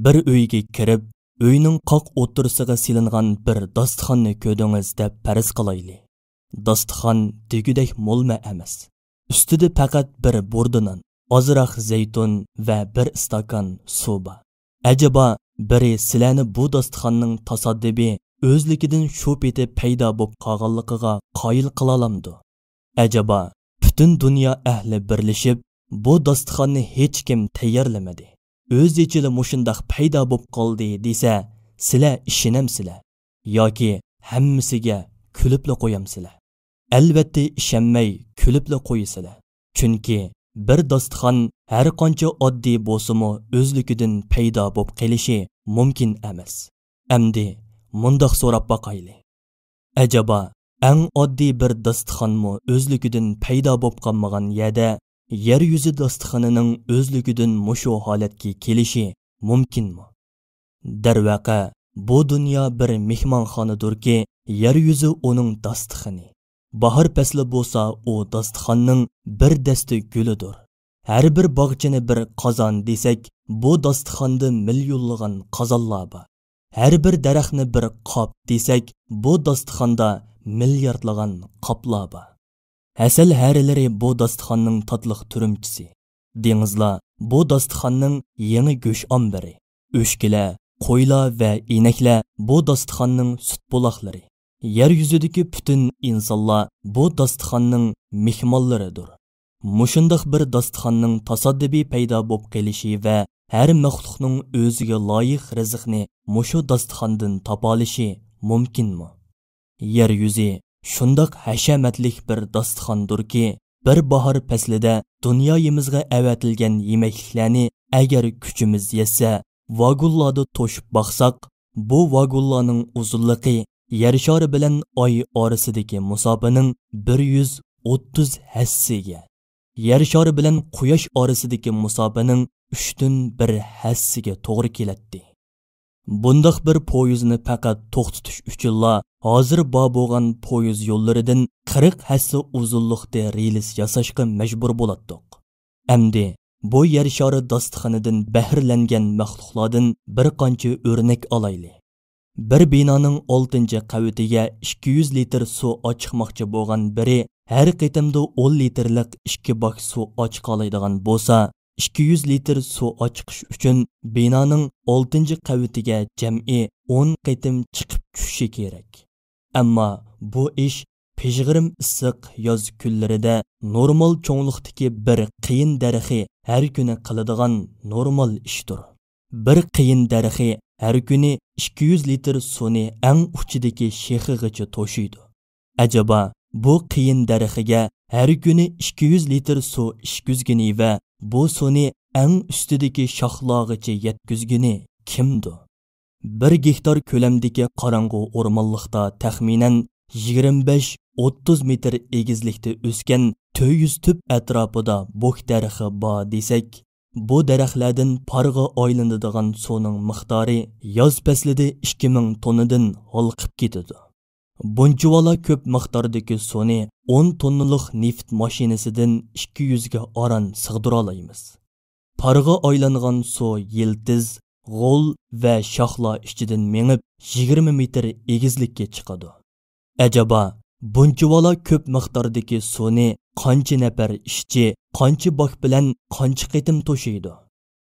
bir uyga kirib, uyning qoq o'tirisiga silingan bir dasturxonni ko'rdingiz deb farz qilayli. Dasturxon degudek mo'lma emas. Ustida faqat bir burdinon, ozroq zaytun va bir stakan suv bor. Acaba biri sizlarni bu dasturxonning tasaddubi o'zligidan shu peti paydo bo'lib qolganligiga qoyil qila olamdi? Acaba butun dunyo ahli birlashib bu dasturxonni hech kim tayyorlamadi. O'z ichida mushundoq paydo bo'lib qoldi desa, sizlar ishonamsizlar yoki hammasiga kulibla qo'yamsizlar? Albatta ishonmay kulibla qo'yasizlar. Chunki bir dasturxon har qancha oddiy bo'lsa-mu o'zligidan paydo bo'lib qolishi mumkin emas. Endi mundoq so'rab boqayli. Acaba eng oddiy bir dasturxonmi o'zligidan paydo bo'lib qolmagan yerda yer yuzi dasturxonining o'zligidan mushu holatga kelishi mumkinmi? Darvaqa bu dunyo bir mehmonxonadirki, yer yuzi uning dasturxoni. Bahor fasli bo'lsa, u dasturxonning bir dasta gulidir. Har bir bog'chani bir qozon desak, bu dasturxonda millionlagan qozonlar bor. Har bir daraxtni bir qop desak, bu dasturxonda milliardlagan qoplar bor. Hasal harilari bu dasturxonning tatliq turumchisi. Dengizlar bu dasturxonning yangi go'sht ombiri. O'shkilar, qo'ylar va inaklar bu dasturxonning sut buloqlari. Yer yuzidagi butun insonlar bu dasturxonning mehmonlaridir. Mushundoq bir dasturxonning tasaddubi paydo bo'lib qolishi va har maxluqning o'ziga loyiq rizqni mushu dasturxondan topa olishi mumkinmi? Yer yuzi shundoq hashamatlik bir dasturxondirki, bir bahor faslida dunyoyimizga avatilgan yemekliklarni agar kuchimiz yetsa, vagonlarda to'shib baqsaq, bu vagonlarning uzunligi yer shari bilan oy orasidagi musofaning 130 hassiga, yer shari bilan quyosh orasidagi musofaning 3/1 hassiga to'g'ri keladi. Bundaq bir poyezni faqat to'xtatish uchunla hozir bor bo'lgan poyez yo'llaridan 40 hassa uzunlikda relis yasashga majbur bo'latdik. Endi bu yer shari dasturxonidan bahrlangan maxluqlardan bir qancha o'rnak olayli. Bir binoning 6-qavatiga 200 litr suv ochmoqchi bo'lgan biri har qitimda 10 litrlik 2 bak suv ochqalaydigan bo'lsa, 200 litr suv ochqish uchun binoning 6-qavatiga jam'i 10 qitim chiqib tushishi kerak. Ammo bu ish peshg'irim issiq yoz kunlarida normal cho'nglikdagi bir qiyin daraxi har kuni qiladigan normal ishdir. Bir qiyin daraxi har kuni 200 litr suvni eng uchidagi shexig'icha to'shiydi. Acaba bu qiyin daraxiga har kuni 200 litr suv ishkizgini va bu suvni eng ustidagi shoxlog'icha yetkizgini kimdir? 1 gektar ko'lamdagi qorong'u o'rmonlikda taxminan 25-30 metr egizlikda o'sgan 400 tüp atrofida bok daraxi bor desak, bu daraxtlardan parga aylanadigan suvning miqdori yoz faslida 2000 tonnadan olqib ketadi. Bunchavala ko'p miqdordagi suvni 10 tonnalik neft mashinasidan 200 ga oran sig'dira olamiz. Parga aylangan suv yiltiz, g'ol va shoxlar ichidan mengib 20 metr egizlikka chiqadi. Acaba bunchavala ko'p miqdordagi suvni qancha nafar ishchi, qancha bak bilan qancha qitim to'shiydi?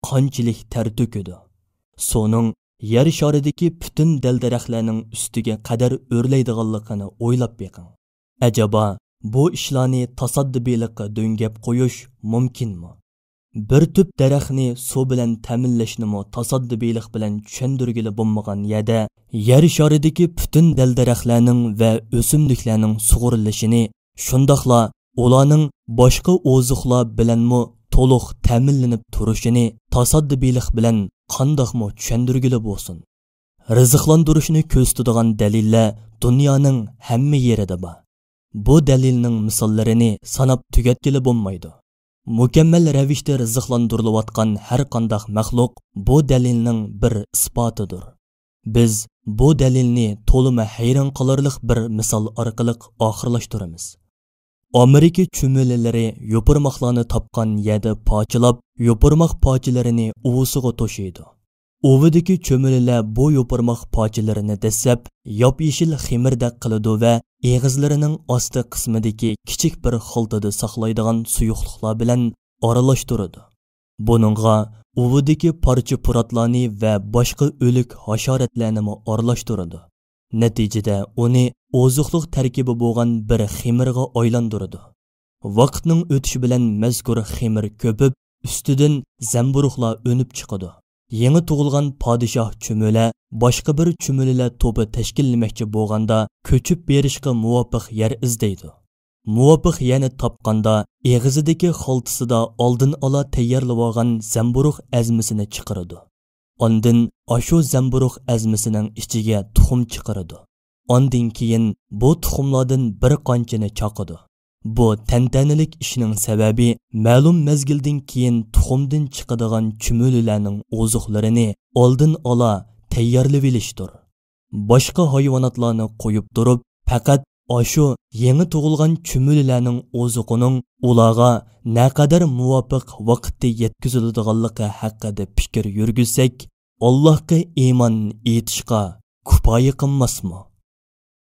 Qanchalik ter to'kadi? Suvning yer sharidagi butun dal-daraxtlarning ustiga qadar o'rlaydiganligini o'ylab beqing. Acaba bu ishlarni tasaddubilikqa do'ngab qo'yish mumkinmi? Bir tüp daraxtni suv bilan ta'minlashnimi tasaddubilik bilan tushundirgili bo'lmagan yerda yer sharidagi butun dal-daraxtlarning va o'simliklarning sug'urilishini, shundoqla ularning boshqa oziqlar bilanmi to'liq ta'minlanib turishini tasaddubilik bilan qandoqmi tushundirgili bo'lsin. Rizqlantirishni ko'zatadigan dalillar dunyoning hamma yerida bor. Bu dalilning misollarini sanab tugatgili bo'lmaydi. Mukammal ravishda rizqlantirilayotgan har qanday maxluq bu dalilning bir isbotidir. Biz bu dalilni to'lima hayron qolarlik bir misol orqali oxirlashtiramiz. Amerika chumililari yo'pirmoqlarni topgan yerda pochilab, yo'pirmoq pochilarini uvusiga to'shiydi. Ovudagi cho'mililar bu yo'pirmoq pochalarini dasab, yop-yeshil ximirdek qiladi va eg'izlarining osti qismidagi kichik bir xiltada saqlaydigan suyuqliklar bilan aralashtiradi. Buningga ovudagi parcha puratlarni va boshqa o'lik hasharotlarni aralashtiradi. Natijada uni oziqlik tarkibi bo'lgan bir ximirga aylantiradi. Vaqtning o'tishi bilan mazkur ximir ko'pib, ustidan zamburuqlar o'nib chiqadi. Yangi tug'ilgan podshoh cho'mila boshqa bir cho'mililar to'pi tashkillamoqchi bo'lganda ko'chib berishga muvofiq yer izlaydi. Muvofiq yerni topganda eg'izidagi xaltasida oldin ola tayyorlab olgan zamburuq azmisini chiqaradi. Ondan ashu zamburuq azmisining ichiga tuxum chiqaradi. Ondan keyin bu tuxumlardan bir qanchani chaqadi. Bu tantanalik ishning sababi ma'lum mezgildan keyin tuxumdan chiqadigan cho'mililarning oziqlarini oldin ola tayyorlab olishdir. Boshqa hayvonotlarni qo'yib turib, faqat ashu yangi tug'ilgan cho'mililarning oziqining ularga naqadar muvofiq vaqtda yetkaziladiganligi haqida fikr yurgizsak, Allohga iymon etishga kifoya qilmasmi?